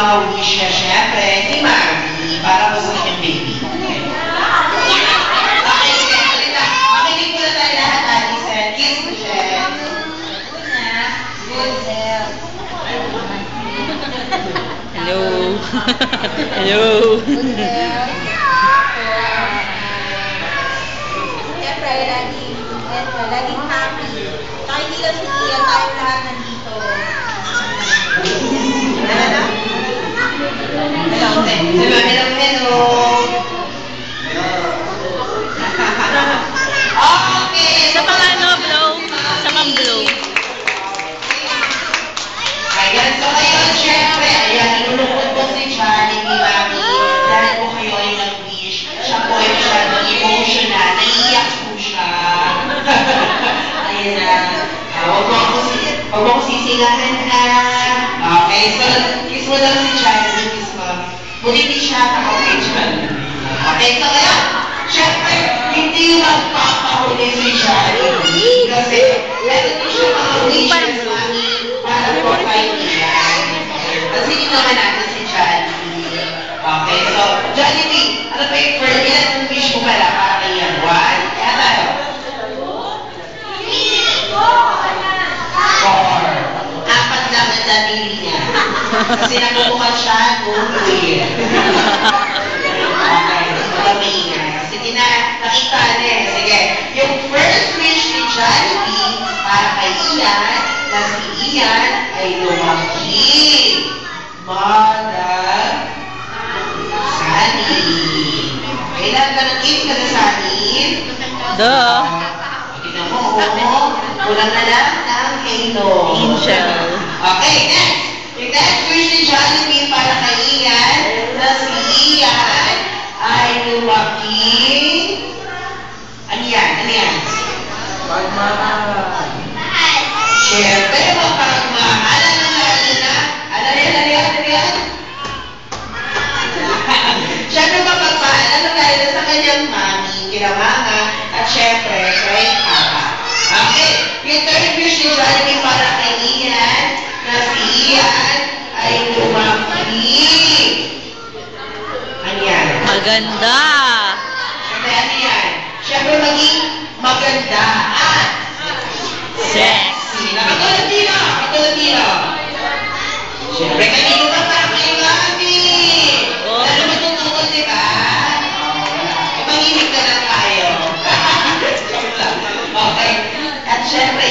ma-wish siya, syempre, ni Mami, para po sa kanyang baby. Okay, halika. Makinig muna tayo lahat, Alison. Kiss mo siya. Hello. Hello. Siyempre, laging happy. Saka hindi lang si Tia, tayo lahat nandito. Hello. Hello. Okay. Sa pang ano, blow? Sa pang blow. Ayan, so ngayon, syempre, ayan, inulungkot po si Johnny ni Mami. Dahil po kayo ay nag-wish. Siya po ay masyadong emotional. Naiiyak po siya. Ayan na. Huwag mo akong sisigahan ha. Okay, so, kiss mo lang si Johnny. Kiss mo. Buti di siya kakapay Johnny. Okay, so ngayon, syempre, hindi magpapahuli si Johnny. Kasi, meron po siya mga wishes, Mami. Para po kayo niyan. Kasi naman natin si Jollibee. Okay, so, Jollibee, ano pa yung first? Ilan wish mo pala para kay yan? One? Kaya tayo? 4. 4 lang ang nabili niya. Kasi nakukuha siya tuloy. Okay, magamingan. Sige na, nakita na eh. Sige, yung first wish ni Jollibee para kay Ian, na si Ian ay lumaki. Mother Sunny. Kailan ka nag-give ka na Sunny? Duh. Tignan mo, kulang na lang ng halo. Angel. Okay, next. Yung next wish ni Jollibee para kay Ian, na si Ian ay lumaki. Ano yan? Ano yan? Siyempre, mapagmahal. Ano yan? Siyempre, mapagmahal. Ano dahil sa kanyang mami, kina mama, at siyempre, kay papa. Okay, yung third wish ni Jollibee para kay Ian, na si Ian ay lumaki. Ano yan? Maganda. Siyempre, ano yan? Siyempre, maging maganda at sexy. Nakatulad dito! Siyempre, kanino ka para kay Mami? Lalo matutungkol, di ba? Manginig na lang tayo. Okay. At siyempre,